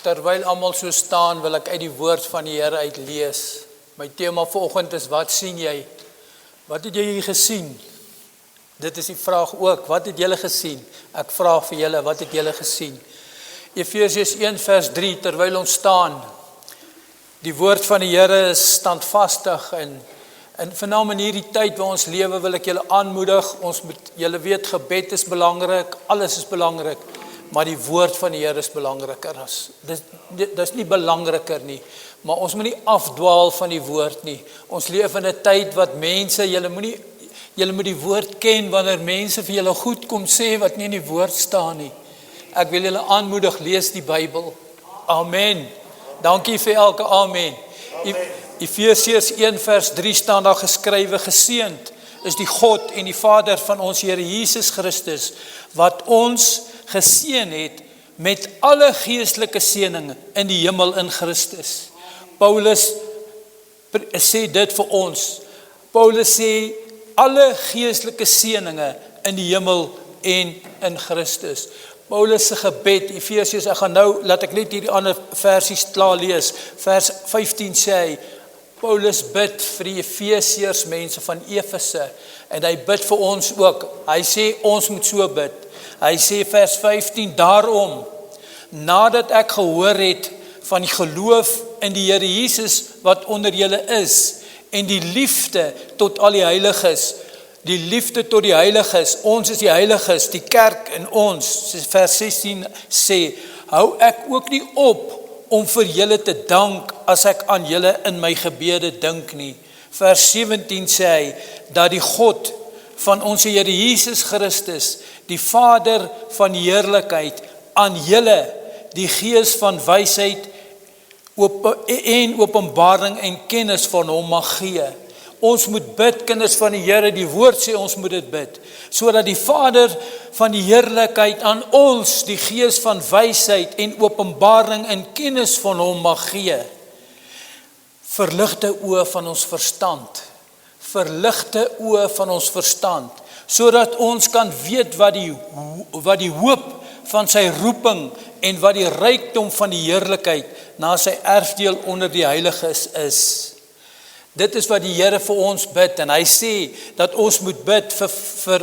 Terwyl almal so staan, wil ek uit die woord van die Here uit lees. My tema vanoggend is, wat sien jy? Wat het jy hier gesien? Dit is die vraag ook, wat het julle gesien? Ek vra vir julle, wat het julle gesien? Efesiërs 1 vers 3, terwyl ons staan, die woord van die Here is standvastig en veral in hierdie tyd waar ons lewe, wil ek julle aanmoedig, julle weet, gebed is belangrik, alles is belangrik, maar die woord van die Here is belangriker as. Dis nie belangriker nie, maar ons moet nie afdwaal van die woord nie. Ons leef in 'n tyd wat mense, julle moet die woord ken, wanneer mense vir julle goed kom sê wat nie in die woord staan nie. Ek wil julle aanmoedig, lees die Bybel. Amen. Dankie vir elke amen. Efesiërs 1 vers 3 staan daar geskrywe, geseënd is die God en die Vader van ons Here Jesus Christus, wat ons geseën het met alle geestelike seëninge in die hemel in Christus. Paulus sê dit vir ons. Paulus sê alle geestelike seëninge in die hemel en in Christus. Paulus se gebed, Efesiërs, ek gaan nou, laat ek net hierdie ander versies klaar lees. Vers 15 sê hy, Paulus bid vir die Efesiërs mense van Efese, en hy bid vir ons ook. Hy sê ons moet so bid. Hy sê vers 15, daarom, nadat ek gehoor het van die geloof in die Here Jesus wat onder julle is, en die liefde tot al die heiliges, die liefde tot die heiliges, ons is die heiliges, die kerk in ons, vers 16 sê, hou ek ook nie op om vir julle te dank as ek aan julle in my gebede dink nie. Vers 17 sê hy, dat die God van ons Here Jesus Christus, die Vader van heerlikheid, aan julle die gees van wysheid en openbaring en kennis van hom mag gee. Ons moet bid, kinders van die Here, die woord sê ons moet dit bid, sodat die Vader van die heerlikheid aan ons die gees van wysheid en openbaring en kennis van hom mag gee. Verligte oë van ons verstand, verligte oë van ons verstand, sodat ons kan weet wat die hoop van sy roeping en wat die rykdom van die heerlikheid na sy erfdeel onder die heiliges is. Dit is wat die Here vir ons bid, en hy sê dat ons moet bid vir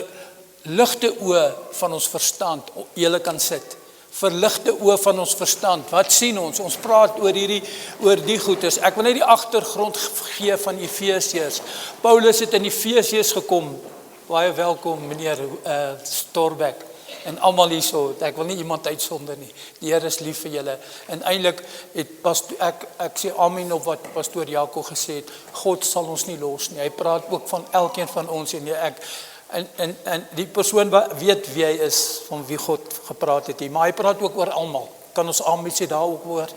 ligte oë van ons verstand. Julle kan sit. Verligte oë van ons verstand. Wat sien ons? Ons praat oor die goeders. Ek wil net die agtergrond gee van Efesiërs. Paulus het in Efesiërs gekom. Baie welkom meneer Storbeck. En almal hierso, ek wil nie iemand uitsonder nie. Die Here is lief vir julle. En eintlik het ek sê amen op wat pastoor Jaco gesê het. God sal ons nie los nie. Hy praat ook van elkeen van ons en die persoon wat weet wie hy is, van wie God gepraat het hier, maar hy praat ook oor almal. Kan ons amen sê daar ook oor?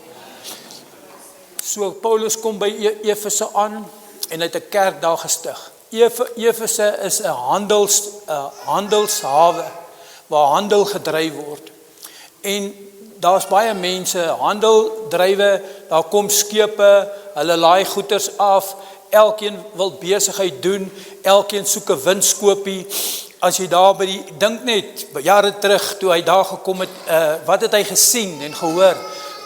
So Paulus kom by Efese aan en hy het 'n kerk daar gestig. Efese is 'n handelshawe waar handel gedryf word. En daar's baie mense, handel drywe, daar kom skepe, hulle laai goederes af, elkeen wil besigheid doen, elkeen soek 'n winskoopie. As jy daar by die, dink net, jare terug, toe hy daar gekom het, wat het hy gesien en gehoor?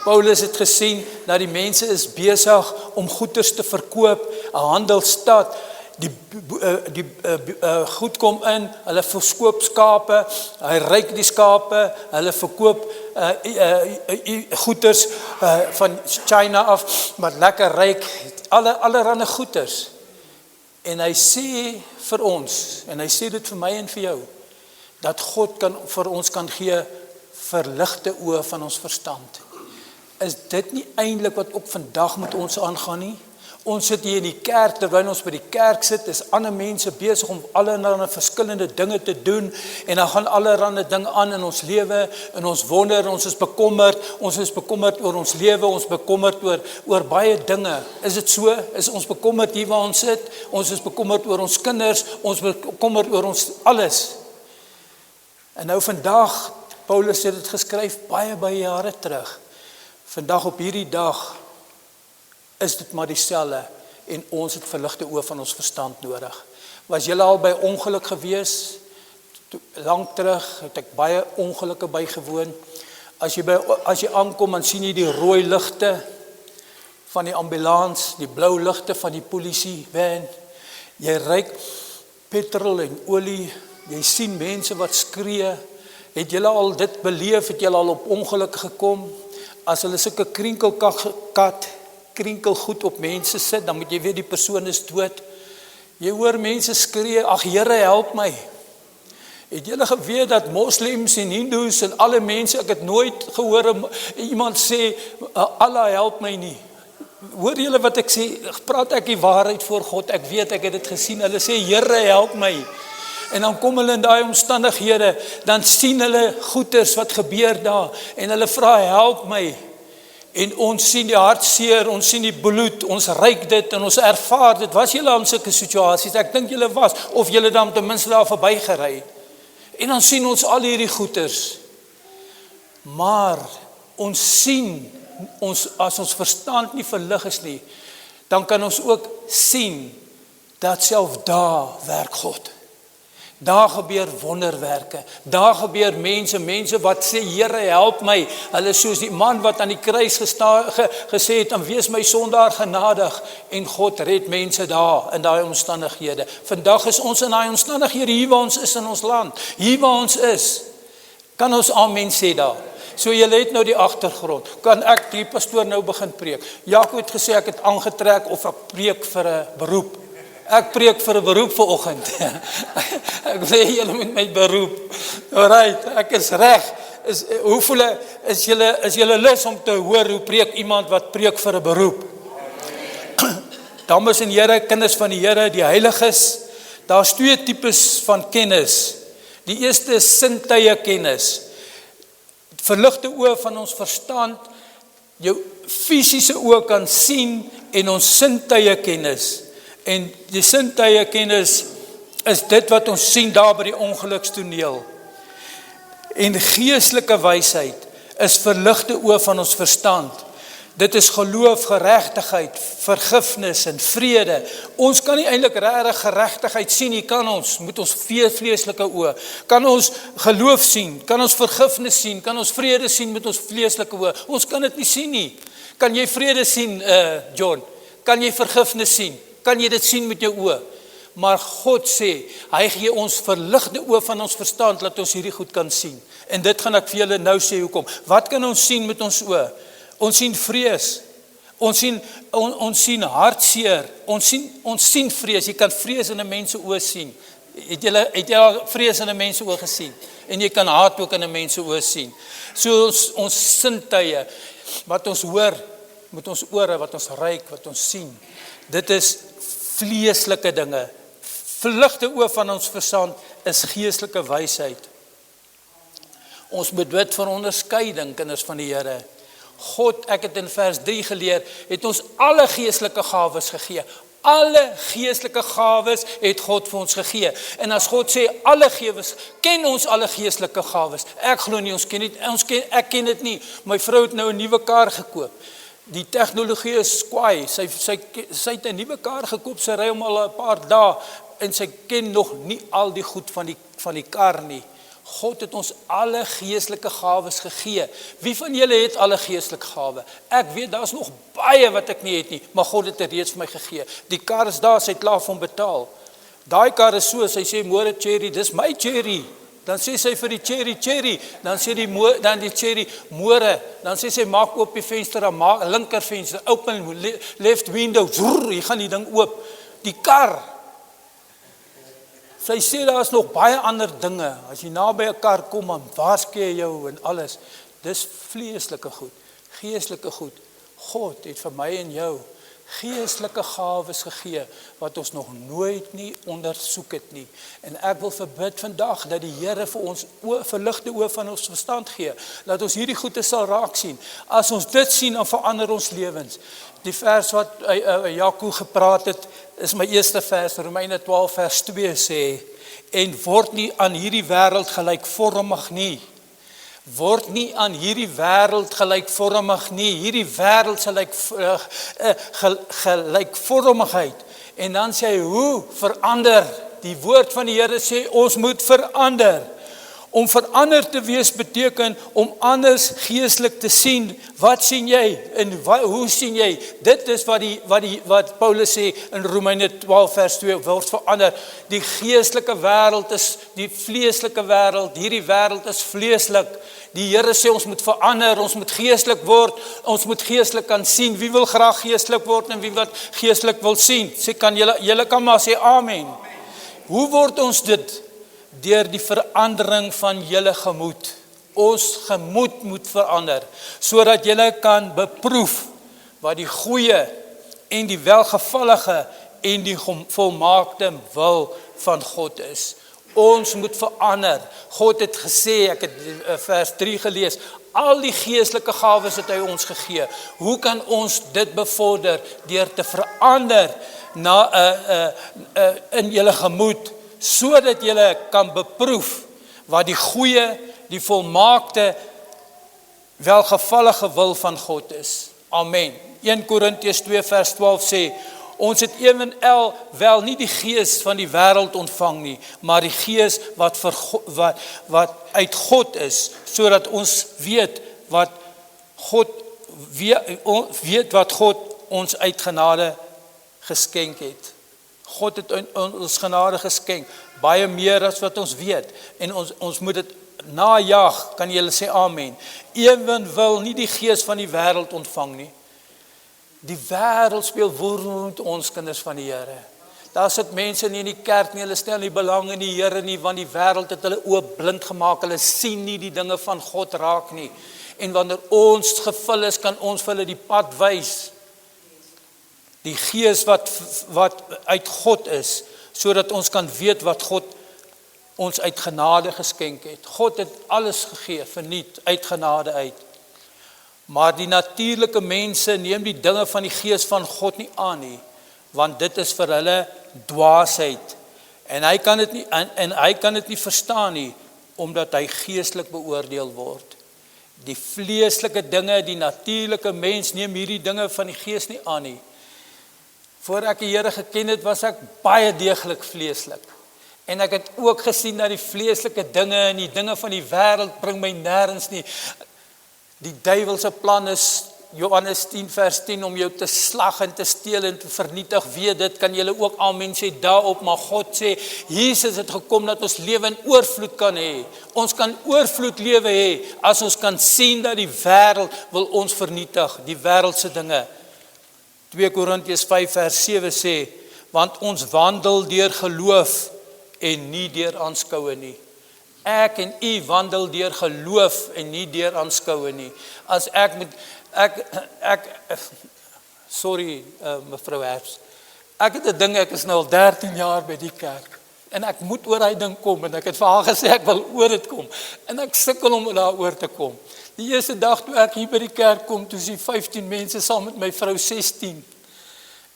Paulus het gesien, dat die mense is besig om goederes te verkoop, 'n handelsstad, die goed kom in, hulle verkoop skape, hy ryk die skape, hulle verkoop goeders van China af, maar lekker ryk, allerhande goeders. En hy sê vir ons, en hy sê dit vir my en vir jou, dat God vir ons kan gee verligte oë van ons verstand. Is dit nie eintlik wat ook vandag met ons aangaan nie? Ons sit hier in die kerk, terwyl ons by die kerk sit, is ander mense besig om allerlei verskillende dinge te doen, en dan gaan allerlei dinge aan in ons lewe, en ons wonder, ons is bekommerd oor ons lewe, ons bekommerd oor baie dinge. Is dit so? Is ons bekommerd hier waar ons sit? Ons is bekommerd oor ons kinders, ons bekommerd oor ons alles. En nou vandag, Paulus het dit geskryf baie jare terug. Vandag op hierdie dag is dit maar dieselfde, en ons het verligte oë van ons verstand nodig. Was julle al by ongeluk gewees? Lang terug het ek baie ongelukke bygewoon. As jy aankom, dan sien jy die rooi ligte van die ambulans, die blou ligte van die polisie van. Jy ruik petrol en olie, jy sien mense wat skree. Het julle al dit beleef, het julle al op ongeluk gekom? As hulle sulke krinkelgoed op mense sit, dan moet jy weet die persoon is dood. Jy hoor mense skree, ag Here help my. Het julle geweet dat moslems en hindoes en alle mense, ek het nooit gehoor iemand sê, Allah help my nie. Hoor julle wat ek sê, praat ek die waarheid voor God, ek weet, ek het dit gesien, hulle sê, Here help my. En dan kom hulle in daai omstandighede, dan sien hulle goeters wat gebeur daar, en hulle vra, help my. En ons sien die hartseer, ons sien die bloed, ons ruik dit, en ons ervaar dit. Was julle aan sulke situasies? Ek dink julle was, of julle dan ten minste daar verby gery. En dan sien ons al hierdie goeters. Maar ons sien, as ons verstand nie verlig is nie, dan kan ons ook sien, dat self daar werk God. Daar gebeur wonderwerke, daar gebeur mense wat sê, Here help my, hulle soos die man wat aan die kruis gesê het, en wees my sondaar genadig, en God red mense daar, in daai omstandighede. Vandag is ons in daai omstandighede, hier waar ons is in ons land, hier waar ons is, kan ons amen sê daar. So jy het nou die agtergrond, kan ek die pastoor nou begin preek? Jaco het gesê, ek het aangetrek, of ek preek vir 'n beroep. Ek preek vir 'n beroep vanoggend. Ek sê julle moet my beroep. Alright, ek is reg. Is julle lus om te hoor hoe preek iemand wat preek vir 'n beroep? Dames en here, kinders van die Here, die heiliges, daar's twee tipes van kennis. Die eerste is sintuie kennis. Verligte oë van ons verstand, jou fisiese oë kan sien, en ons sintuie kennis. En die sintuie kennis is dit wat ons sien daar by die ongelukstoneel. En geestelike wysheid is verligte oë van ons verstand. Dit is geloof, geregtigheid, vergifnis en vrede. Ons kan nie eintlik regtig geregtigheid sien nie, kan ons, met ons vleeslike oë. Kan ons geloof sien, kan ons vergifnis sien, kan ons vrede sien met ons vleeslike oë. Ons kan dit nie sien nie. Kan jy vrede sien, John? Kan jy vergifnis sien? Kan jy dit sien met jou oë? Maar God sê, hy gee ons verligte oë van ons verstand, laat ons hierdie goed kan sien. En dit gaan ek vir julle nou sê hoekom. Wat kan ons sien met ons oë? Ons sien vrees, ons sien hartseer, ons sien vrees, jy kan vrees in 'n mens se oë sien. Het jy al vrees in 'n mens se oë gesien? En jy kan haat ook in 'n mens se oë sien. So ons sintuie, wat ons hoor, met ons ore, wat ons ruik, wat ons sien, dit is vleeslike dinge. Verligte oë van ons verstand is geestelike wysheid. Ons moet dit veronderskeiding, kinders van die Here. God, ek het in vers 3 geleer, het ons alle geestelike gawes gegee. Alle geestelike gawes het God vir ons gegee. En as God sê alle gawes, ken ons alle geestelike gawes. Ek glo nie, ek ken dit nie. My vrou het nou 'n nuwe kar gekoop. Die tegnologie is kwaai. Sy het 'n nuwe kar gekoop, sy ry hom al 'n paar dae en sy ken nog nie al die goed van die kar nie. God het ons alle geestelike gawes gegee. Wie van julle het alle geestelike gawe? Ek weet, daar is nog baie wat ek nie het nie, maar God het dit reeds vir my gegee. Die kar is daar, sy het klaar vir hom betaal. Daai kar is so, sy sê, môre Cherry, dis my Cherry. Dan sê sy vir die Cherry, dan sê die Cherry, môre, dan sê sy, maak oop die venster, dan maak linker venster, open left window, jy gaan die ding oop. Die kar, sy sê, daar is nog baie ander dinge, as jy na by 'n kar kom, dan waarsku jy jou en alles, dis vleeslike goed, geestelike goed. God het vir my en jou geestelike gawes gegee, wat ons nog nooit nie ondersoek het nie. En ek wil verbid vandag, dat die Here vir ons verligte oë van ons verstand gee, dat ons hierdie goeie sal raak sien. As ons dit sien, dan verander ons lewens. Die vers wat Jaco gepraat het, is my eerste vers, Romeine 12 vers 2 sê, en word nie aan hierdie wêreld gelykvormig nie. Word nie aan hierdie wêreld gelykvormig nie. Hierdie wêreld se gelykvormigheid. En dan sê hy, hoe verander? Die woord van die Here sê, ons moet verander. Om verander te wees beteken om anders geestelik te sien. Wat sien jy en hoe sien jy? Dit is wat Paulus sê in Romeine 12 vers 2 word verander. Die geestelike wêreld is die vleeslike wêreld. Hierdie wêreld is vleeslik. Die Here sê ons moet verander, ons moet geestelik word, ons moet geestelik kan sien. Wie wil graag geestelik word en wie wat geestelik wil sien? Sê kan julle kan maar sê amen. Hoe word ons dit? Deur die verandering van julle gemoed. Ons gemoed moet verander, sodat julle kan beproef wat die goeie en die welgevallige en die volmaakte wil van God is. Ons moet verander. God het gesê, ek het vers 3 gelees, al die geestelike gawes het hy ons gegee. Hoe kan ons dit bevorder? Deur te verander in julle gemoed, sodat julle kan beproef wat die goeie, die volmaakte, welgevallige wil van God is. Amen. 1 Korintiërs 2 vers 12 sê, ons het ewenwel wel nie die gees van die wêreld ontvang nie, maar die gees wat uit God is, sodat ons weet wat God ons uit genade geskenk het. God het ons genade geskenk, baie meer as wat ons weet, en ons moet dit najag, kan julle sê amen. Ewenwel nie die gees van die wêreld ontvang nie. Die wêreld speel woord met ons kinders van die Here. Daar sit mense nie in die kerk nie, hulle stel nie belang in die Here nie, want die wêreld het hulle oë blind gemaak, hulle sien nie die dinge van God raak nie. En wanneer ons gevul is, kan ons vir hulle die pad wys. Die gees wat uit God is, sodat ons kan weet wat God ons uit genade geskenk het. God het alles gegee, verniet, uit genade uit. Maar die natuurlike mense neem die dinge van die gees van God nie aan nie, want dit is vir hulle dwaasheid. En hy kan dit nie verstaan nie, omdat hy geestelik beoordeel word. Die vleeslike dinge, die natuurlike mens neem hierdie dinge van die gees nie aan nie. Voor ek die Here geken het, was ek baie deeglik vleeslik. En ek het ook gesien dat die vleeslike dinge en die dinge van die wêreld bring my nêrens nie. Die duiwelse plan is, Johannes 10 vers 10, om jou te slag en te steel en te vernietig. Weet dit, kan julle ook amen sê daarop, maar God sê, Jesus het gekom dat ons lewe in oorvloed kan hê. Ons kan oorvloed lewe hê, as ons kan sien dat die wêreld wil ons vernietig, die wêreldse dinge. 2 Korintiërs 5 vers 7 sê, want ons wandel deur geloof en nie deur aanskoue nie. Ek en u wandel deur geloof en nie deur aanskoue nie. As sorry mevrou Herbs, ek het 'n ding, ek is nou al 13 jaar by die kerk, en ek moet oor hy ding kom, en ek het vir haar gesê, ek wil oor dit kom, en ek sukkel om daar oor te kom. Die eerste dag toe ek hier by die kerk kom, toe sien 15 mense saam met my vrou 16,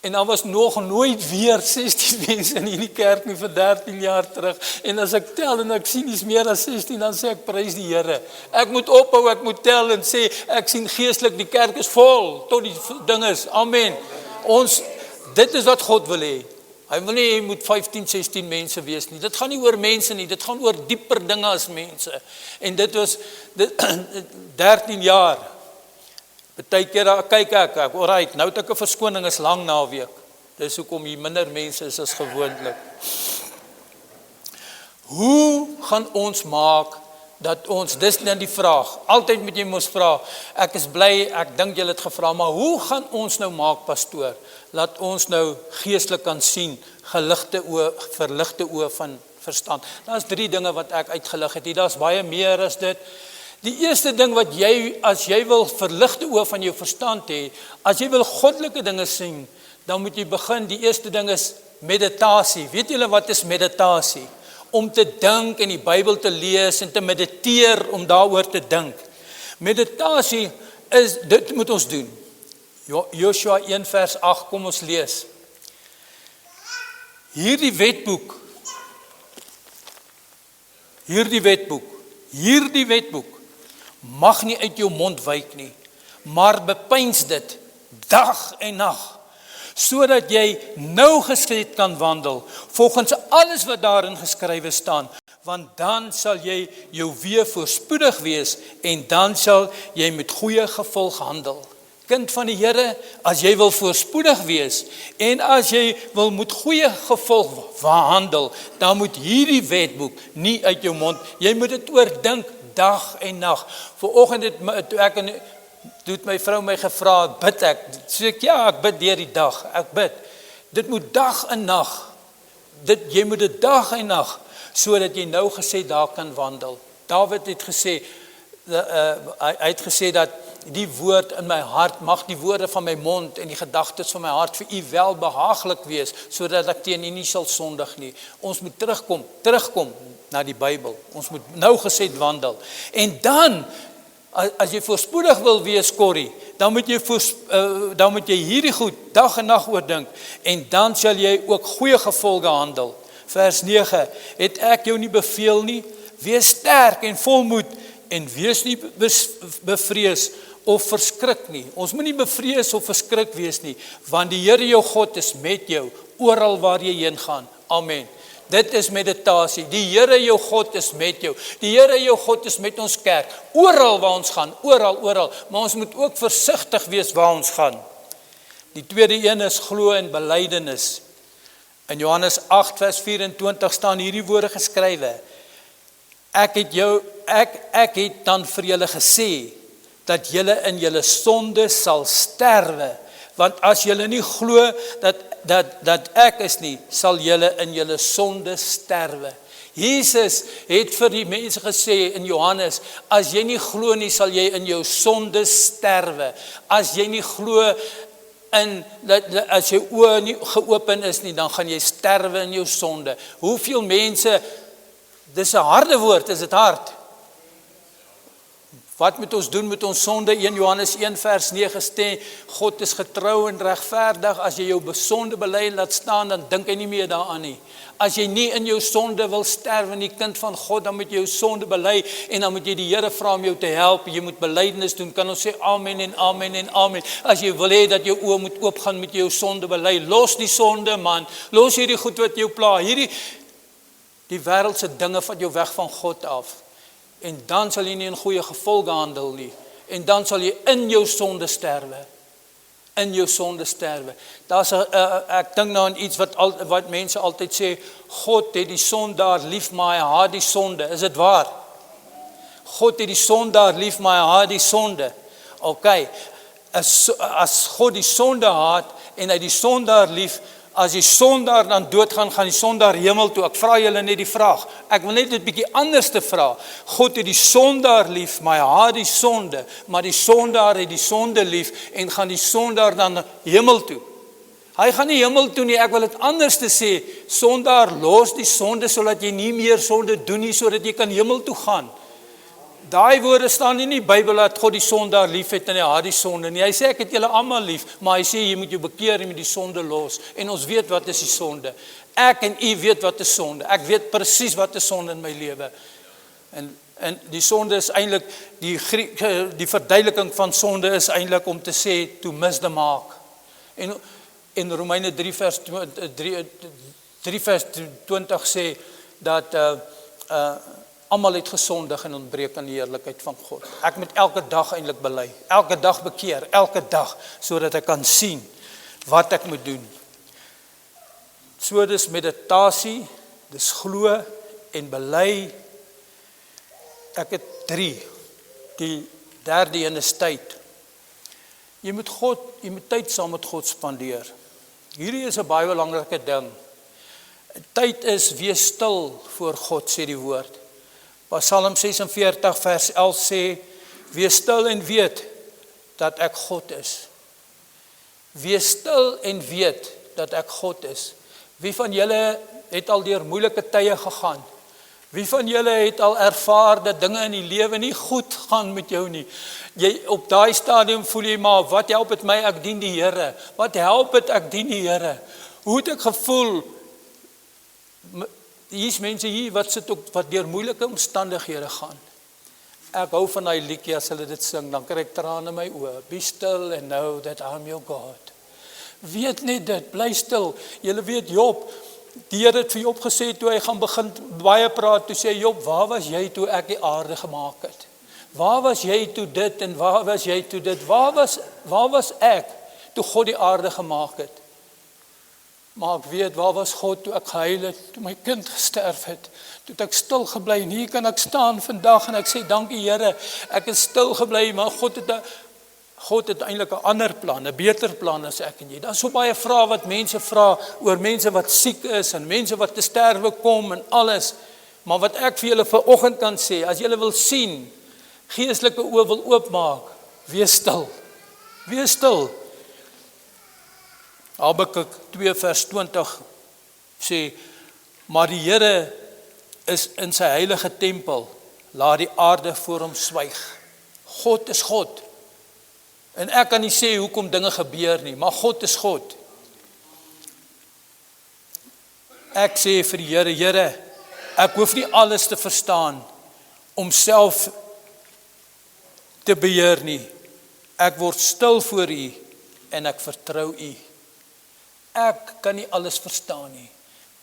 en daar was nog nooit weer 16 mense in die kerk nie vir 13 jaar terug. En as ek tel en ek sien dis meer as 16, dan sê ek prys die Here. Ek moet ophou, ek moet tel en sê, ek sien geestelik die kerk is vol, tot die ding is. Amen. Dit is wat God wil hê. Hy wil nie, hy moet 15, 16 mense wees nie. Dit gaan nie oor mense nie, dit gaan oor dieper dinge as mense. En dit was 13 jaar. Partykeer kyk ek, alright, nou het ek 'n verskoning, is lang naweek. Dis hoekom hier minder mense is as gewoonlik. Hoe gaan ons maak dat ons, dis net die vraag, altyd moet jy mos vra, ek is bly, ek dink jy het gevra, maar hoe gaan ons nou maak, pastoor, laat ons nou geestelik kan sien, verligte oë van verstand. Daar's 3 dinge wat ek uitgelig het, daar's baie meer as dit. Die eerste ding wat as jy wil verligte oë van jou verstand hê, as jy wil goddelike dinge sien, dan moet jy begin, die eerste ding is meditasie. Weet julle wat is meditasie? Om te dink en die Bybel te lees en te mediteer om daaroor te dink. Meditasie is, dit moet ons doen. Joshua 1 vers 8, kom ons lees. Hierdie wetboek mag nie uit jou mond wyk nie, maar bepeins dit dag en nag, sodat jy nou gesed kan wandel, volgens alles wat daarin geskrywe staan, want dan sal jy jou weë voorspoedig wees en dan sal jy met goeie gevolg handel. Kind van die Here, as jy wil voorspoedig wees en as jy wil met goeie gevolg handel, dan moet hierdie wetboek nie uit jou mond, jy moet dit oordink dag en nag. Vanoggend het my vrou my gevra, bid ek? Sê ek, ja, ek bid deur die dag, ek bid. Dit moet dag en nag, jy moet dit dag en nag, sodat jy nou gesê daar kan wandel. Dawid het gesê, hy het gesê dat die woord in my hart, mag die woorde van my mond en die gedagtes van my hart vir u wel behaaglik wees, sodat ek teen u nie sal sondig nie. Ons moet terugkom na die Bybel. Ons moet nou gesed wandel. En dan, as jy voorspoedig wil wees, Corrie, dan moet jy hierdie goed dag en nag oordink, en dan sal jy ook goeie gevolge handel. Vers 9, het ek jou nie beveel nie, wees sterk en volmoed, en wees nie bevrees of verskrik nie. Ons moet nie bevrees of verskrik wees nie, want die Here jou God is met jou, oral waar jy heen gaan. Amen. Dit is meditasie. Die Here jou God is met jou. Die Here jou God is met ons kerk. Oral waar ons gaan, oral. Maar ons moet ook versigtig wees waar ons gaan. Die tweede een is glo en belydenis. In Johannes 8 vers 24 staan hierdie woorde geskrywe. Ek het dan vir julle gesê, dat julle in julle sonde sal sterwe, want as julle nie glo dat ek is nie, sal julle in julle sonde sterwe. Jesus het vir die mense gesê in Johannes, as jy nie glo nie, sal jy in jou sonde sterwe. As jy nie glo as jou oë nie geopen is nie, dan gaan jy sterwe in jou sonde. Hoeveel mense, dis 'n harde woord, is dit hard? Wat moet ons doen met ons sonde? 1 Johannes 1 vers 9 sê, God is getrou en regverdig. As jy jou sonde bely en laat staan, dan dink hy nie meer daaraan nie. As jy nie in jou sonde wil sterwe, nie kind van God, dan moet jy jou sonde bely en dan moet jy die Here vra om jou te help. Jy moet belydenis doen. Kan ons sê amen en amen en amen. As jy wil hê dat jou oë moet oopgaan met jou sonde bely, los die sonde man. Los hierdie goed wat jou pla. Die wêreldse dinge vat jou weg van God af. En dan sal jy nie in goeie gevolge handel nie. En dan sal jy in jou sonde sterwe. In jou sonde sterwe. Ek dink nou aan iets wat mense altyd sê, God het die sondaar lief, maar hy haat die sonde. Is dit waar? God het die sondaar lief, maar hy haat die sonde. Okay. As God die sonde haat en hy die sondaar lief, as die sondaar dan doodgaan, gaan die sondaar hemel toe. Ek vra julle net die vraag. Ek wil net dit bietjie anders te vra. God het die sondaar lief, maar hy haat die sonde. Maar die sondaar het die sonde lief en gaan die sondaar dan hemel toe. Hy gaan nie hemel toe nie, ek wil dit anders te sê. Sondaar los die sonde sodat jy nie meer sonde doen nie, sodat jy kan hemel toe gaan. Daai woorde staan nie in die Bybel dat God die sondaar lief het en hy haat die sonde nie. Hy sê ek het julle almal lief, maar hy sê jy moet jou bekeer en met die sonde los. En ons weet wat is die sonde. Ek en u weet wat is sonde. Ek weet presies wat is sonde in my lewe. En die sonde is eintlik die verduideliking van sonde is eintlik om te sê to miss the mark. En Romeine 3 vers 20 sê dat almal het gesondig en ontbreek aan die heerlikheid van God. Ek moet elke dag eintlik bely, elke dag bekeer, elke dag, sodat ek kan sien wat ek moet doen. So dis meditasie, dis glo en bely. Ek het 3. Die derde een is tyd. Jy moet tyd saam met God spandeer. Hierdie is 'n baie belangrike ding. Tyd is wees stil voor God, sê die woord. Psalm 46 vers 11 sê, wees stil en weet dat ek God is. Wees stil en weet dat ek God is. Wie van julle het al deur moeilike tye gegaan? Wie van julle het al ervaar dat dinge in die lewe nie goed gaan met jou nie? Jy op daai stadium voel jy maar, wat help dit my, ek dien die Here? Wat help dit, ek dien die Here? Hoe het ek gevoel? Hier is mense hier wat deur moeilike omstandighede gaan. Ek hou van daai liedjie as hulle dit sing, dan kry ek trane in my oë. Be still and know that I'm your God. Weet net dit, bly stil. Julle weet Job, Die Here het vir Job gesê toe hy gaan begin baie praat, toe sê Job, waar was jy toe ek die aarde gemaak het? Waar was jy toe dit en waar was jy toe dit? Waar was ek toe God die aarde gemaak het? Maar ek weet, waar was God toe ek gehuil het, toe my kind gesterf het, toe ek stil gebly, en hier kan ek staan vandag, en ek sê, dankie Here, ek is stil gebly, maar God het eintlik 'n ander plan, 'n beter plan as ek en jy. Daar is so baie vrae wat mense vra, oor mense wat siek is, en mense wat te sterwe kom, en alles, maar wat ek vir julle vanoggend kan sê, as julle wil sien, geestelike oë wil oopmaak, wees stil, wees stil. Habakuk 2 vers 20 sê, maar die Here is in sy heilige tempel, laat die aarde voor hom swyg. God is God. En ek kan nie sê hoekom dinge gebeur nie, maar God is God. Ek sê vir die Here, Here, ek hoef nie alles te verstaan om self te beheer nie. Ek word stil voor U en ek vertrou U. Ek kan nie alles verstaan nie.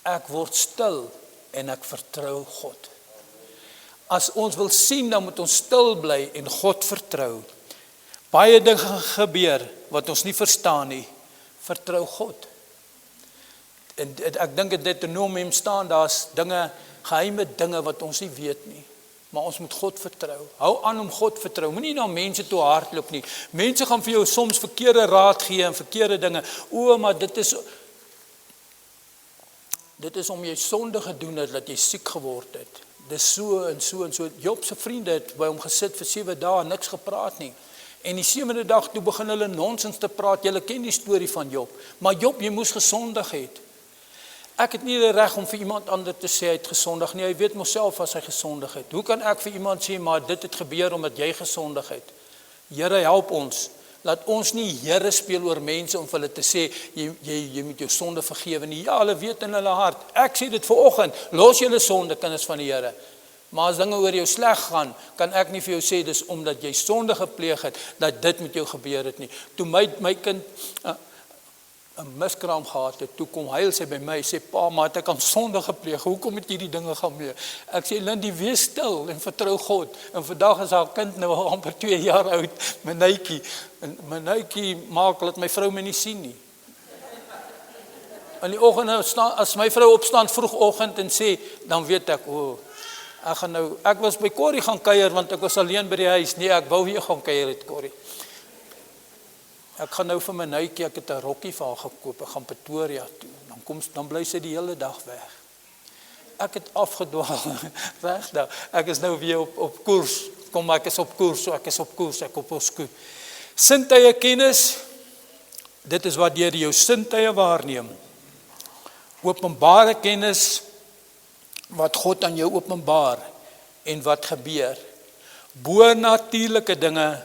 Ek word stil en ek vertrou God. As ons wil sien, dan moet ons stil bly en God vertrou. Baie dinge gebeur wat ons nie verstaan nie. Vertrou God. En ek dink in Deuteronomium staan, daar's dinge, geheime dinge wat ons nie weet nie. Maar ons moet God vertrou. Hou aan om God vertrou. Moenie na mense toe hardloop nie. Mense gaan vir jou soms verkeerde raad gee en verkeerde dinge. O, maar dit is om jy sonde gedoen het, dat jy siek geword het. Dis so en so en so. Job se vriende het by hom gesit vir 7 dae, niks gepraat nie. En die 7de dag toe begin hulle nonsens te praat. Julle ken die storie van Job. Maar Job, jy moes gesondig het. Ek het nie die reg om vir iemand ander te sê hy het gesondig nie. Hy weet mos self as hy gesondig het. Hoe kan ek vir iemand sê, maar dit het gebeur omdat jy gesondig het? Here, help ons. Laat ons nie Here speel oor mense om vir hulle te sê, jy moet jou sonde vergewe nie. Ja, hulle weet in hulle hart. Ek sê dit vanoggend, los julle sonde, kinders van die Here. Maar as dinge oor jou sleg gaan, kan ek nie vir jou sê, dis omdat jy sonde gepleeg het, dat dit met jou gebeur het nie. Toe my kind 'n miskraam gehad het, toe kom huil sy by my, sê, pa, maar het ek aan sonde gepleeg, hoekom het hierdie dinge gaan mee? Ek sê, Lindy, wees stil en vertrou God. En vandag is haar kind nou al amper 2 jaar oud, Menuitjie. En Menuitjie maak dat my vrou my nie sien nie. In die oggend, as my vrou opstaan vroegoggend en sê, dan weet ek, ek was by Corrie gaan kuier, want ek was alleen by die huis. Nee, ek wou hier gaan kuier het, Corrie. Ek gaan nou vir my Menuitjie, ek het 'n rokkie vir haar gekoop, ek gaan Pretoria toe, dan bly sy die hele dag weg. Ek het afgedwaal, regtig, ek is nou weer op koers, ek is op koers, ek op ons koers. Sintuie kennis, dit is wat jy jou sintuie waarneem. Openbare kennis, wat God aan jou openbaar, en wat gebeur. Bonatuurlike dinge,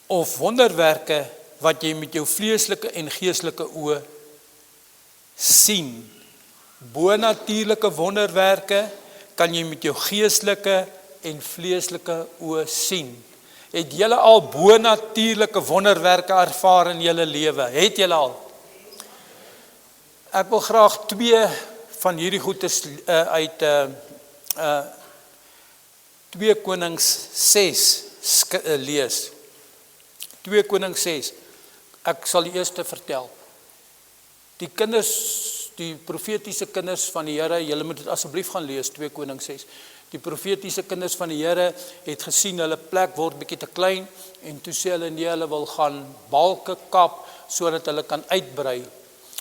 of wonderwerke, wat jy met jou vleeslike en geestelike oë sien. Bonatuurlike wonderwerke kan jy met jou geestelike en vleeslike oë sien. Het julle al bonatuurlike wonderwerke ervaar in julle lewe? Het julle al? Ek wil graag 2 van hierdie goedes uit 2 Konings 6 lees. 2 Konings 6. Ek sal die eerste vertel. Die kinders, die profetiese kinders van die Here, julle moet dit asseblief gaan lees, 2 Konings 6. Die profetiese kinders van die Here het gesien, hulle plek word bietjie te klein, en toe sê hulle, nee, hulle wil gaan balke kap, sodat hulle kan uitbrei.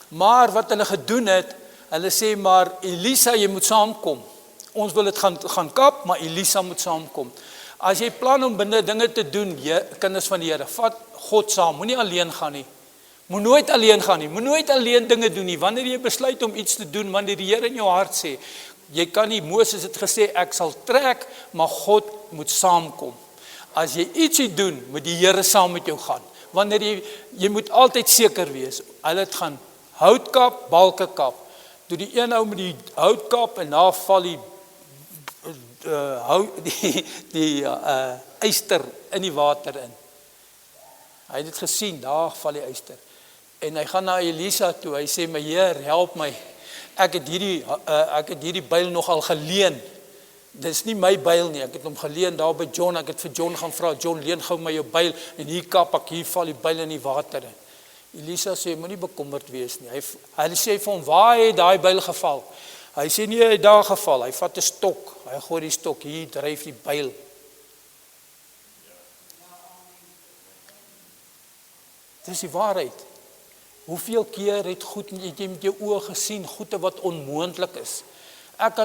Maar wat hulle gedoen het, hulle sê, maar Elisa, jy moet saamkom. Ons wil dit gaan kap, maar Elisa moet saamkom. As jy plan om binne dinge te doen, kinders van die Here, vat God saam, moenie alleen gaan nie. Moet nooit alleen gaan nie, moet nooit alleen dinge doen nie. Wanneer jy besluit om iets te doen, wanneer die Here in jou hart sê, jy kan nie, Moses het gesê, ek sal trek, maar God moet saamkom. As jy ietsie doen, moet die Here saam met jou gaan. Wanneer jy moet altyd seker wees, hulle het gaan houtkap, balke kap. Toe die een ou met die houtkap, en daar val die yster in die water in. Hy het dit gesien, daar val die yster. En hy gaan na Elisa toe, hy sê, my Heer, help my. Ek het hierdie byl nogal geleen. Dis nie my byl nie, ek het hom geleen daar by John, ek het vir John gaan vra, John, leen gou my jou byl, en hier kap ek, hier val die byl in die water in. Elisa sê, moenie bekommerd wees nie. Hy sê vir hom, waar het daai byl geval? Hy sê nie, hy het daar geval, hy vat 'n stok, hy gooi die stok, hier dryf die byl. Dis die waarheid. Hoeveel keer het jy met jou oë gesien, goede wat onmoontlik is? Ek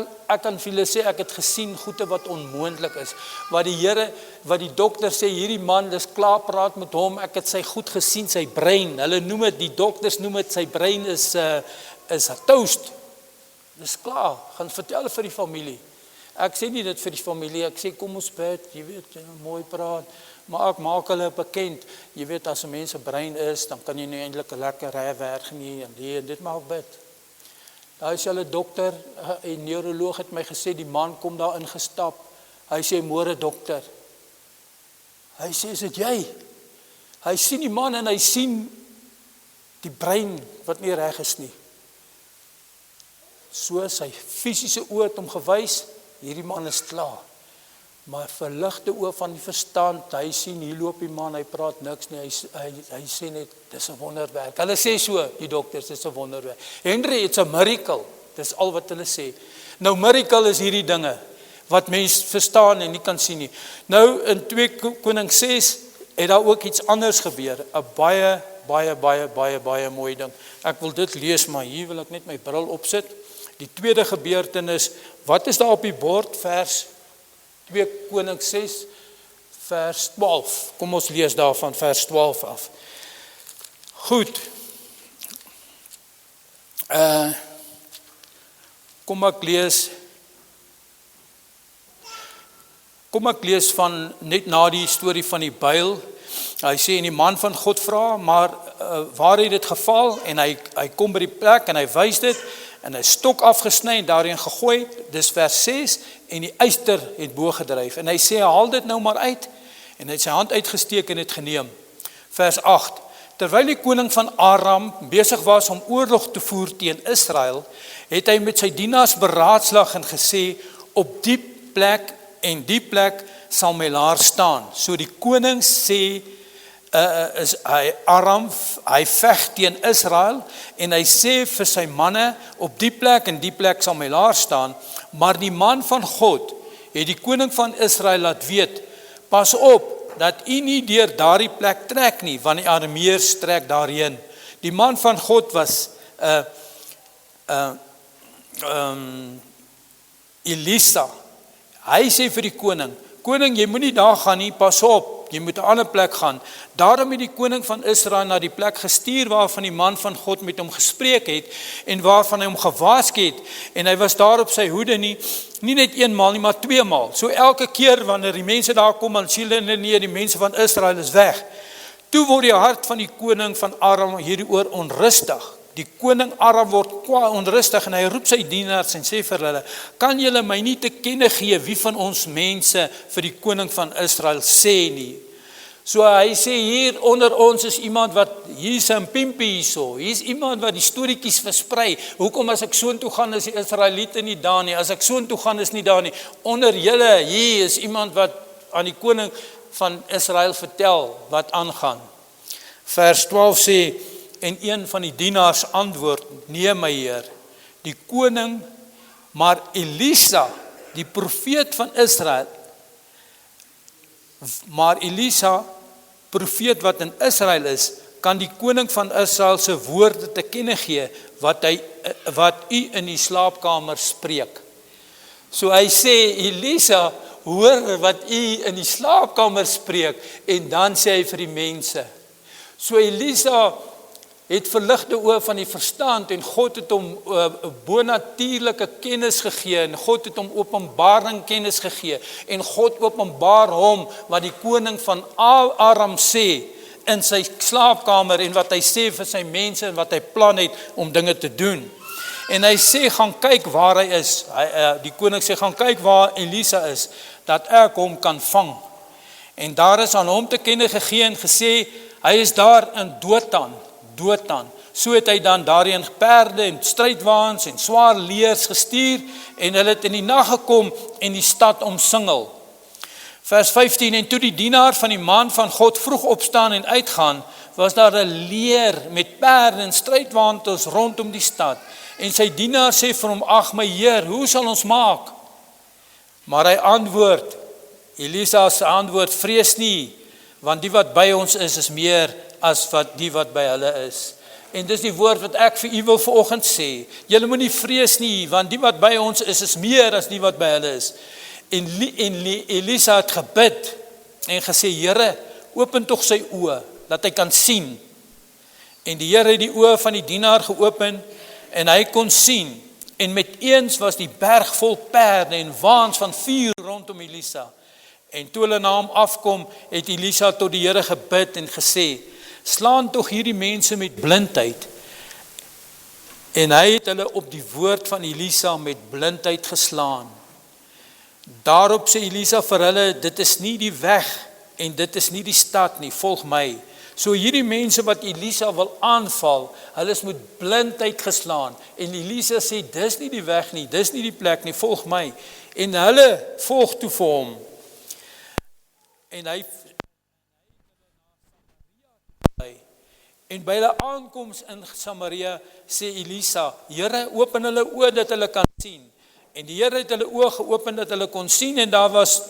kan vir julle sê, ek het gesien goede wat onmoontlik is, wat die Here, wat die dokter sê, hierdie man, dis klaar praat met hom, ek het sy goed gesien, sy brein, hulle noem het, die dokters noem het, sy brein is toast, dis klaar, gaan vertel vir die familie, ek sê nie dit vir die familie, ek sê kom ons bid, jy weet, mooi praat, maar ek maak hulle bekend, jy weet, as 'n mens se brein is, dan kan jy nie eintlik 'n lekker werk nie, en dit maak bid. Daar is hulle dokter, 'n neuroloog het my gesê, die man kom daar ingestap. Hy sê, môre dokter. Hy sê, is dit jy? Hy sien die man en hy sien die brein wat nie reg is nie. So sy fisiese oë het hom gewys, hierdie man is klaar. Maar verligte oë van die verstand, hy sien, hier loop die man, hy praat niks nie, hy sê net, dis 'n wonderwerk. Hulle sê so, die dokters, dis 'n wonderwerk. Henry, it's a miracle, dis al wat hulle sê. Nou, miracle is hierdie dinge, wat mens verstaan en nie kan sien nie. Nou, in 2 Konings 6, het daar ook iets anders gebeur, 'n baie mooi ding. Ek wil dit lees, maar hier wil ek net my bril opsit. Die tweede gebeurtenis, wat is daar op die bord, vers 2 Konings 6, vers 12. Kom ons lees daarvan, vers 12 af. Goed. Kom ek lees van, net na die storie van die byl. Hy sê, en die man van God vra, maar waar het dit geval? En hy kom by die plek en hy wys dit, en hy stok afgesny en daarin gegooi, dis vers 6, en die yster het bo gedryf, en hy sê, haal dit nou maar uit, en hy het sy hand uitgesteek en het geneem. Vers 8, terwyl die koning van Aram besig was om oorlog te voer teen Israel, het hy met sy dienaars beraadslag en gesê, op die plek en die plek sal my laar staan. So die koning sê, hy veg teen Israel, en hy sê vir sy manne, op die plek en die plek sal my laar staan, maar die man van God het die koning van Israel laat weet, pas op, dat u nie deur daardie plek trek nie, want die Arameërs trek daarheen. Die man van God was Elisa. Hy sê vir die koning, jy moet nie daar gaan nie, pas op, jy moet 'n ander plek gaan. Daarom het die koning van Israel na die plek gestuur waarvan die man van God met hom gespreek het en waarvan hy hom gewaarsku het, en hy was daar op sy hoede nie net eenmaal nie, maar 2 maal. So elke keer wanneer die mense daar kom, dan sien hulle nie, die mense van Israel is weg. Toe word die hart van die koning van Aram hieroor onrustig. Die koning Aram word onrustig en hy roep sy dienaars en sê vir hulle, kan julle my nie te kenne gee wie van ons mense vir die koning van Israel sê nie? So hy sê, hier onder ons is iemand wat, hier is 'n pimpie hierso, hier is iemand wat die storieetjies versprei. Hoekom as ek soontoe gaan is die Israeliete nie daar nie, as ek soontoe gaan is nie daar nie. Onder julle, hier is iemand wat aan die koning van Israel vertel wat aangaan. Vers 12 sê, en een van die dienaars antwoord, nee my heer, die koning, maar Elisa, die profeet van Israel, profeet wat in Israel is, kan die koning van Israel se woorde te kenne gee, wat u in die slaapkamer spreek. So hy sê, Elisa, hoor wat u in die slaapkamer spreek, en dan sê hy vir die mense. So Elisa het verligte oë van die verstand, en God het hom bonatuurlike kennis gegee, en God het hom openbaring kennis gegee, en God openbaar hom, wat die koning van Aram sê, in sy slaapkamer, en wat hy sê vir sy mense, en wat hy plan het, om dinge te doen. En hy sê, gaan kyk waar hy is, die koning sê, gaan kyk waar Elisa is, dat ek hom kan vang. En daar is aan hom te kenne gegee, en gesê, hy is daar in Dothan, So het hy dan daarheen perde en strydwaans en swaar leers gestuur en hulle het in die nag gekom en die stad omsingel. Vers 15, en toe die dienaar van die man van God vroeg opstaan en uitgaan, was daar 'n leer met perde en strydwaans rondom die stad. En sy dienaar sê vir hom, ag my Heer, hoe sal ons maak? Maar hy antwoord, Elisa se antwoord, vrees nie, want die wat by ons is meer as wat die wat by hulle is. En dis die woord wat ek vir u wil vanoggend sê. Julle moenie vrees nie, want die wat by ons is meer as die wat by hulle is. En Elisa het gebid en gesê, Here, open tog sy oë, dat hy kan sien. En die Here het die oë van die dienaar geopen en hy kon sien. En met eens was die berg vol perde en waans van vuur rondom Elisa. En toe hulle na hom afkom, het Elisa tot die Here gebid en gesê, slaan tog hierdie mense met blindheid. En hy het hulle op die woord van Elisa met blindheid geslaan. Daarop sê Elisa vir hulle, dit is nie die weg en dit is nie die stad nie, volg my. So hierdie mense wat Elisa wil aanval, hulle is met blindheid geslaan. En Elisa sê, dis nie die weg nie, dis nie die plek nie, volg my. En hulle volg toe vir hom. En by hulle aankoms in Samaria sê Elisa, Here, open hulle oë dat hulle kan sien. En die Here het hulle oë geopen dat hulle kon sien en daar was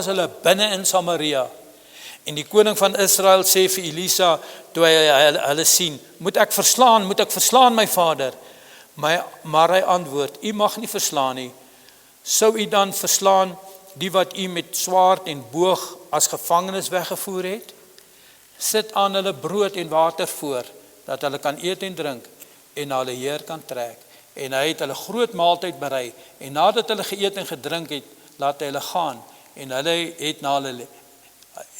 hulle binne in Samaria. En die koning van Israel sê vir Elisa, toe hy hulle sien, moet ek verslaan my vader? Maar hy antwoord, u mag nie verslaan nie. Sou u dan verslaan die wat u met swaard en boog as gevangenes weggevoer het? Sit aan hulle brood en water voor, dat hulle kan eet en drink en na hulle Heer kan trek. En hy het hulle groot maaltyd berei en nadat hulle geëet en gedrink het, laat hy hulle gaan en hulle het na hulle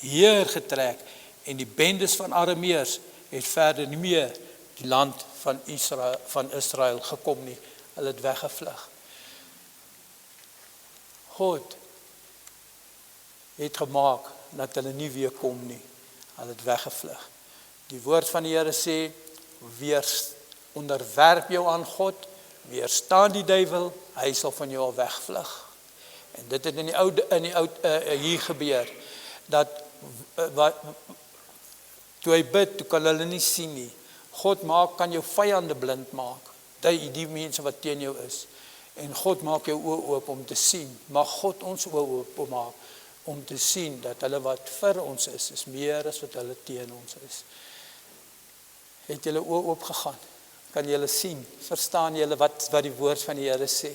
Heer getrek en die bendes van Arameërs het verder nie meer die land van Israel gekom nie. Hulle het weggevlug. God het gemaak dat hulle nie weer kom nie. Hulle het weggevlug. Die woord van die Here sê, onderwerp jou aan God, weerstaan die duiwel, hy sal van jou al wegvlug. En dit het in die ou hier gebeur, dat toe hy bid, toe kan hulle nie sien nie. God kan jou vyande blind maak, die mense wat teen jou is. En God maak jou oë oop om te sien. Mag God ons oë oop maak om te sien dat hulle wat vir ons is meer as wat hulle teen ons is. Het julle oë oop gegaan? Kan julle sien? Verstaan julle wat die woord van die Here sê?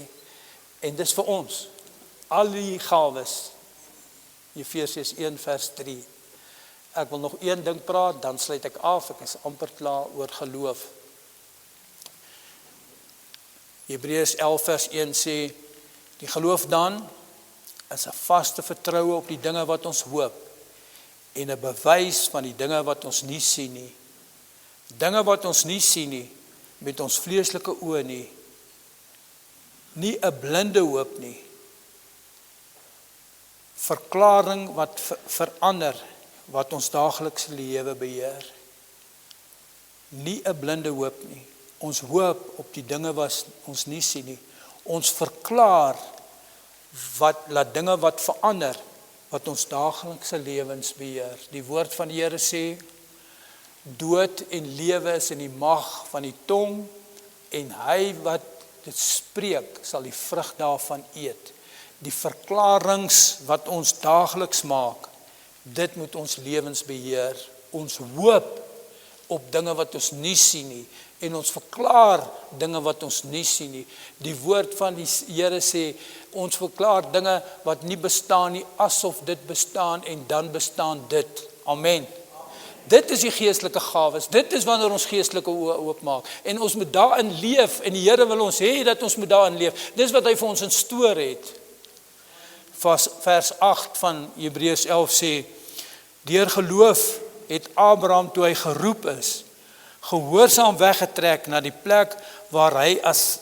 En dis vir ons. Al die gawes. Efesiërs 1 vers 3. Ek wil nog een ding praat, dan sluit ek af. Ek is amper klaar oor geloof. Hebreërs 11 vers 1 sê, die geloof dan is 'n vaste vertroue op die dinge wat ons hoop en 'n bewys van die dinge wat ons nie sien nie. Dinge wat ons nie sien nie, met ons vleeslike oë nie. Nie 'n blinde hoop nie. Verklaring wat verander, wat ons daaglikse lewe beheer. Nie 'n blinde hoop nie. Ons hoop op die dinge wat ons nie sien nie. Ons verklaar laat dinge wat verander, wat ons daaglikse lewens beheer. Die woord van die Here sê, dood en lewe is in die mag van die tong, en hy wat dit spreek, sal die vrug daarvan eet. Die verklarings wat ons daagliks maak, dit moet ons lewens beheer. Ons hoop op dinge wat ons nie sien nie, en ons verklaar dinge wat ons nie sien nie. Die woord van die Here sê, ons verklaar dinge wat nie bestaan nie, asof dit bestaan, en dan bestaan dit. Amen. Dit is die geestelike gawes, dit is wanneer ons geestelike oë oopmaak, en ons moet daarin leef, en die Here wil ons hê dat ons moet daarin leef. Dis wat hy vir ons instoor het. Vers 8 van Hebreërs 11 sê, deur geloof het Abraham, toe hy geroep is, gehoorsaam weggetrek na die plek waar hy as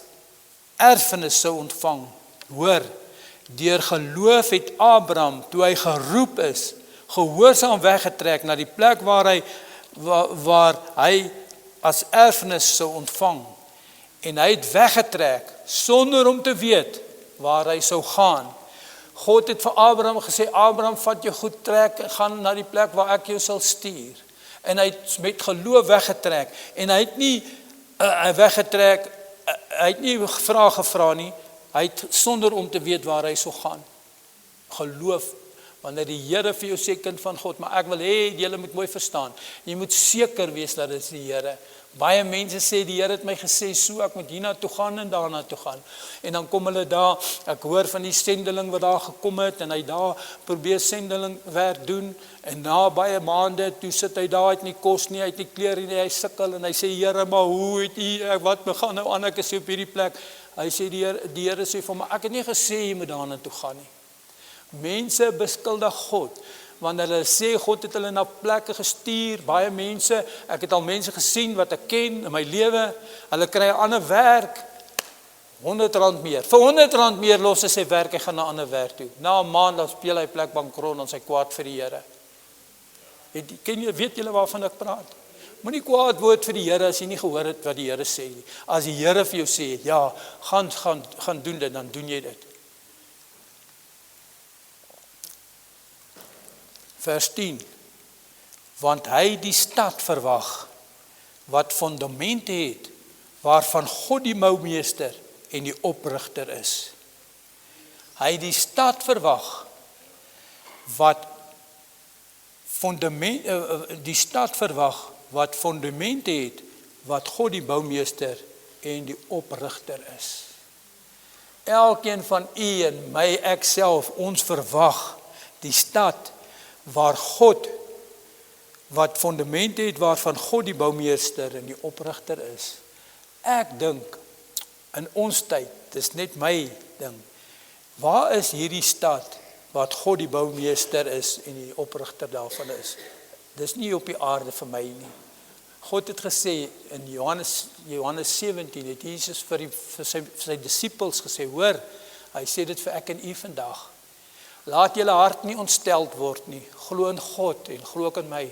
erfenis sou ontvang. Hoor, deur geloof het Abraham, toe hy geroep is, gehoorsaam weggetrek na die plek waar hy as erfenis sou ontvang. En hy het weggetrek sonder om te weet waar hy sou gaan. God het vir Abraham gesê, Abraham, vat jou goed, trek en gaan na die plek waar ek jou sal stuur. En hy het met geloof weggetrek. En hy het nie weggetrek, hy het nie gevra nie, hy het sonder om te weet waar hy sou gaan. Geloof, wanneer die Here vir jou sê, kind van God, maar ek wil hê, julle moet mooi verstaan, jy moet seker wees dat dit is die Here. Baie mense sê, die Here het my gesê, so ek moet hierna toe gaan en daarna toe gaan. En dan kom hulle daar, ek hoor van die sendeling wat daar gekom het, en hy daar probeer sendeling werk doen, en na baie maande, toe sit hy daar, het nie kos nie, hy het nie klere nie, hy sukkel, en hy sê, Here, maar hoe het jy, wat me gaan nou aan, ek is op hierdie plek. Hy sê, die Here sê vir my, ek het nie gesê, jy moet daarna toe gaan nie. Mense beskuldig God, wanneer hulle sê, God het hulle na plekke gestuur, baie mense, ek het al mense gesien wat ek ken in my lewe, hulle kry 'n ander werk, R100 meer, vir R100 meer los hy sy werk, hy gaan na 'n ander werk toe, na 'n maand dan speel hy plek bankrot, dan sy kwaad vir die Here. Weet julle waarvan ek praat? Moenie kwaad word vir die Here as jy nie gehoor het wat die Here sê nie. As die Here vir jou sê, ja, gaan doen dit, dan doen jy dit. Vers 10, want hy die stad verwag, wat fondamente het, waarvan God die boumeester en die oprigter is. Hy die stad verwag, wat die stad verwag, wat fondamente het, wat God die boumeester en die oprigter is. Elkeen van u en my, ek self, ons verwag die stad, waar God, wat fondamente het, waarvan God die boumeester en die oprigter is. Ek dink, in ons tyd, dis net my ding, waar is hierdie stad, wat God die boumeester is en die oprigter daarvan is? Dis nie op die aarde vir my nie. God het gesê, in Johannes 17, het Jesus vir sy disippels gesê, hoor, hy sê dit vir ek en u vandag, laat julle hart nie ontsteld word nie, glo in God en glo ook in my.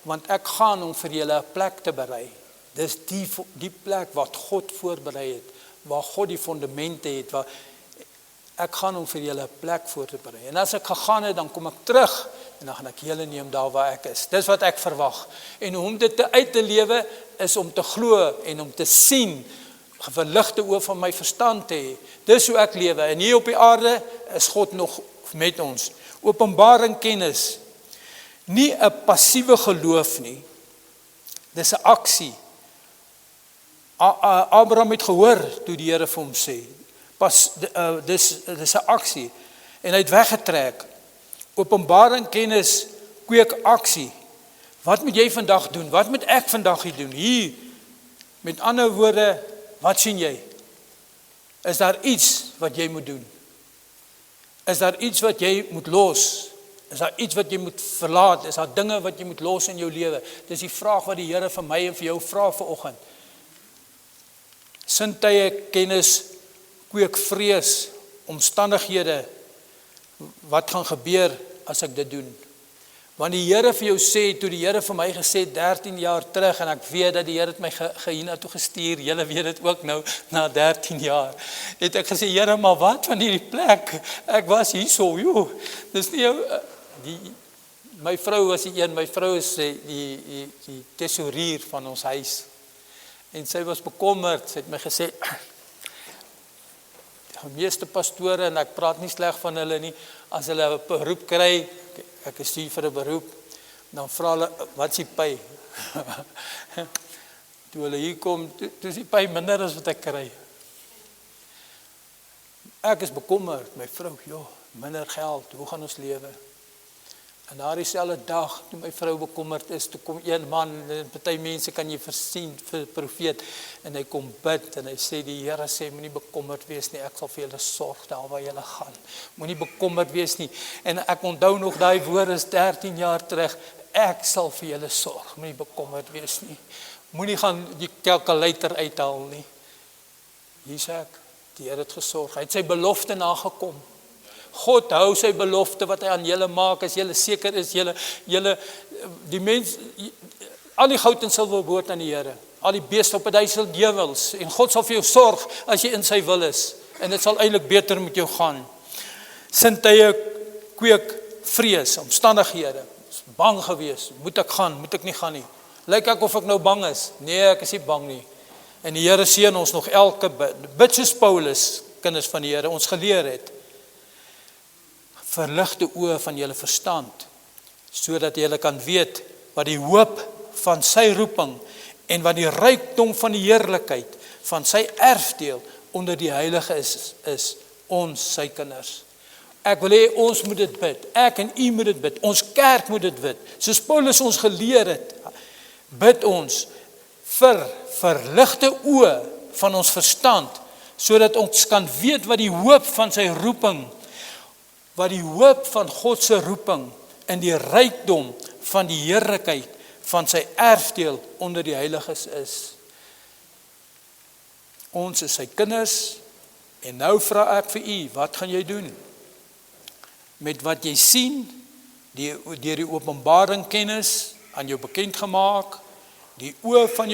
Want ek gaan om vir julle 'n plek te berei. Dis die plek wat God voorberei het, waar God die fondamente het, waar ek gaan om vir julle 'n plek voor te berei. En as ek gegaan het, dan kom ek terug en dan gaan ek julle neem daar waar ek is. Dis wat ek verwag. En om dit uit te lewe is om te glo en om te sien, verligte oë van my verstand te hê. Dis hoe ek lewe. En hier op die aarde is God nog met ons. Openbaring kennis. Nie 'n passiewe geloof nie. Dis 'n aksie. Abraham het gehoor toe die Here vir hom sê. Dis 'n aksie. En hy het weggetrek. Openbaring kennis kweek aksie. Wat moet jy vandag doen? Wat moet ek vandag hier doen? Hier, met ander woorde, wat sien jy? Is daar iets wat jy moet doen? Is daar iets wat jy moet los? Is daar iets wat jy moet verlaat? Is daar dinge wat jy moet los in jou lewe? Dis die vraag wat die Here vir my en vir jou vra vanoggend. Sintuie kennis kweek vrees, omstandighede, wat gaan gebeur as ek dit doen? Want die Here vir jou sê, toe die Here vir my gesê 13 jaar terug, en ek weet dat die Here het my hierna toe gestuur, julle weet dit ook nou, na 13 jaar, het ek gesê, Here, maar wat van hierdie plek? Ek was hierso, joh, dis nie my vrou was my vrou is die tesourier van ons huis, en sy was bekommerd, sy het my gesê, die meeste pastore, en ek praat nie sleg van hulle nie, as hulle 'n beroep kry, ek is hier vir 'n beroep, dan vra hulle, wat is die pay? Toe hulle hier kom, toe is die pay minder as wat ek kry. Ek is bekommerd, my vrou, joh, minder geld, hoe gaan ons lewe? En na dieselfde dag, toe my vrou bekommerd is, toe kom een man, en party mense kan jy versien, vir profeet, en hy kom bid, en hy sê, die Here sê, moenie bekommerd wees nie, ek sal vir julle sorg, daar waar julle gaan, moenie bekommerd wees nie, en ek onthou nog, die woord is 13 jaar terug, ek sal vir julle sorg, moenie bekommerd wees nie, moenie gaan die kalkulator uithaal nie, hier sê ek, die Here het gesorg, hy het sy belofte nagekom, God hou sy belofte wat hy aan julle maak, as julle seker is, julle die mens, al die goud en silwer behoort aan die Here, al die beeste op 1000 dewels, en God sal vir jou sorg as jy in sy wil is, en dit sal eintlik beter met jou gaan. Sintye kweek vrees, omstandighede, is bang gewees, moet ek gaan, moet ek nie gaan nie, lyk ek of ek nou bang is, nee ek is nie bang nie, en die Here seën ons nog elke bid soos Paulus, kinders van die Here, ons geleer het, verlig die oë van julle verstand, sodat julle kan weet wat die hoop van sy roeping en wat die rykdom van die heerlikheid van sy erfdeel onder die heilige is ons sy kinders. Ek wil hê ons moet dit bid, ek en u moet dit bid, ons kerk moet dit bid, soos Paulus ons geleer het, bid ons vir verligte oë van ons verstand, sodat ons kan weet wat die hoop van sy roeping, wat die hoop van God se roeping en die rykdom van die heerlikheid van sy erfdeel onder die heiliges is. Ons is sy kinders, en nou vra ek vir u, wat gaan jy doen? Met wat jy sien, deur die openbaring kennis aan jou bekend gemaak, die oë van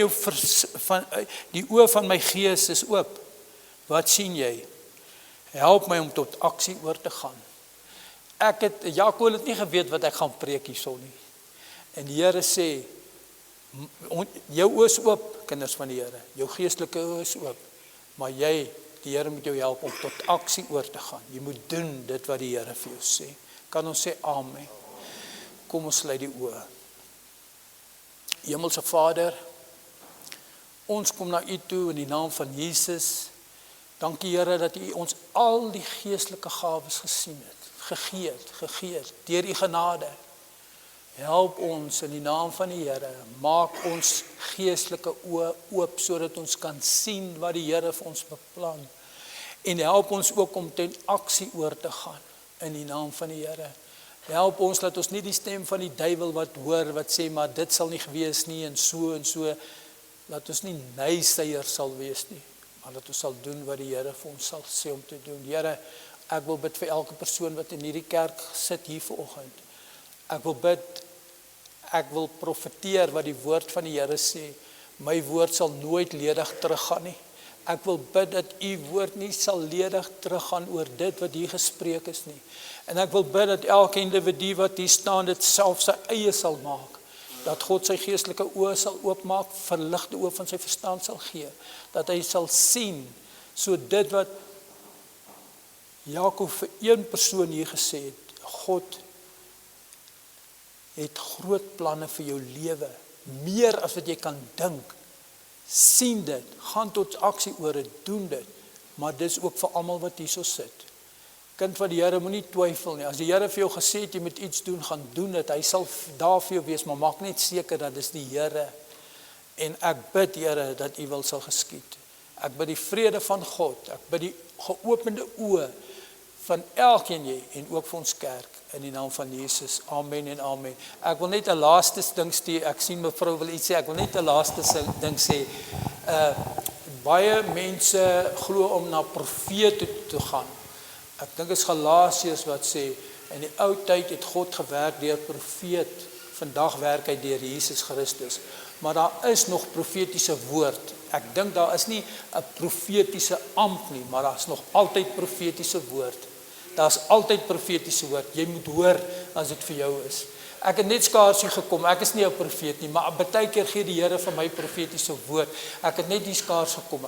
die oë van my gees is oop. Wat sien jy? Help my om tot aksie oor te gaan. Jakob het nie geweet wat ek gaan preek hierson nie. En die Here sê, jou oë is oop, kinders van die Here, jou geestelike oë is oop, maar die Here moet jou help om tot aksie oor te gaan. Jy moet doen dit wat die Here vir jou sê. Kan ons sê amen? Kom ons sluit die oë. Hemelse Vader, ons kom na u toe in die naam van Jesus. Dankie Here dat u ons al die geestelike gawes gegee het, deur u genade. Help ons in die naam van die Here, maak ons geestelike oë oop, sodat ons kan sien wat die Here vir ons beplan. En help ons ook om ten aksie oor te gaan, in die naam van die Here. Help ons, dat ons nie die stem van die duiwel wat hoor, wat sê, maar dit sal nie gewees nie, en so, laat ons nie nyseier sal wees nie, maar dat ons sal doen wat die Here vir ons sal sê om te doen. Here, ek wil bid vir elke persoon wat in hierdie kerk sit hier vanoggend. Ek wil bid, ek wil profeteer wat die woord van die Here sê. My woord sal nooit ledig teruggaan nie. Ek wil bid dat u woord nie sal ledig teruggaan oor dit wat hier gespreek is nie. En ek wil bid dat elke individu wat hier staan dit self sy eie sal maak. Dat God sy geestelike oë sal oopmaak, verligte oë van sy verstand sal gee. Dat hy sal sien, so dit wat Jakob vir een persoon hier gesê het, God het groot planne vir jou lewe, meer as wat jy kan dink. Sien dit, gaan tot aksie oor dit, doen dit, maar dis ook vir almal wat hierso sit. Kind van die Here, moenie twyfel nie. As die Here vir jou gesê het jy moet iets doen, gaan doen dit. Hy sal daar vir jou wees, maar maak net seker dat dis die Here. En ek bid, Here, dat u wil sal geskied. Ek bid die vrede van God, ek bid die geopende oë van elkeen jy, en ook vir ons kerk, in die naam van Jesus, amen en amen. Ek wil net 'n laaste ding sê, ek sien mevrou wil iets sê, ek wil net 'n laaste ding sê, baie mense glo om na profete te gaan. Ek dink is Galasiërs wat sê, in die ou tyd het God gewerk deur profeet, vandag werk hy deur Jesus Christus, maar daar is nog profetiese woord. Ek dink daar is nie 'n profetiese ampt nie, maar daar is nog altyd profetiese woord. Daar's altyd profetiese woord. Jy moet hoor as dit vir jou is. Ek het net skaars hier gekom. Ek is nie 'n profeet nie, maar baie keer gee die Here vir my profetiese woord. Ek het net hier skaars gekom.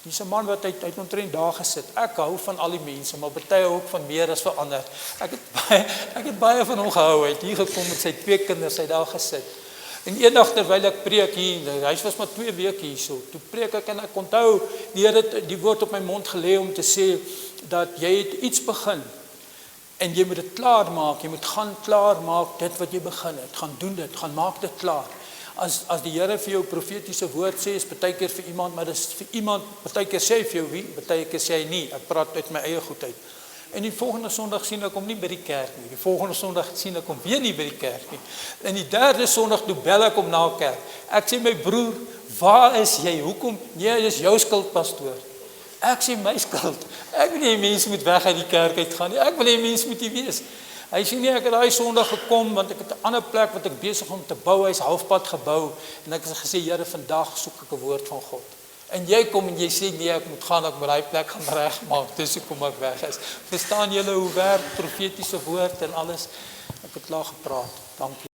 Dis 'n man wat hy omtrent daar gesit. Ek hou van al die mense, maar baie hou ook van meer as vir ander. Ek het baie van hom gehou. Hy het hier gekom met sy 2 kinders, hy daar gesit. En eendag terwyl ek preek hier, hy was maar 2 weke hierso. Toe preek ek en ek onthou, die Here het die woord op my mond gelê om te sê dat jy het iets begin en jy moet dit klaar maak. Jy moet gaan klaar maak dit wat jy begin het. Gaan doen dit, gaan maak dit klaar. As die Here vir jou profetiese woord sê, is baie keer vir iemand, maar dis vir iemand, baie keer sê hy vir jou wie, baie keer sê hy nie. Ek praat uit my eie goedheid. En die volgende Sondag sien ek hom nie by die kerk nie. Die volgende Sondag sien ek hom weer nie by die kerk nie. En die 3de Sondag toe bel ek hom na kerk. Ek sê my broer, waar is jy? Hoekom? Nee, dis jou skuld, pastoor. Ek sê my skuld. Ek wil nie mense moet weg uit die kerk uit gaan nie. Ek wil nie mense moet hier wees. Hy sê nie, ek het daai Sondag gekom want ek het 'n ander plek wat ek besig om te bou, hy's halfpad gebou en ek het gesê Here, vandag soek ek 'n woord van God. En jy kom en jy sê nee, ek moet gaan, ek moet daai plek gaan regmaak. Dis hoekom ek weg is. Verstaan julle hoe werk profetiese woord en alles? Ek het klaar gepraat. Dankie.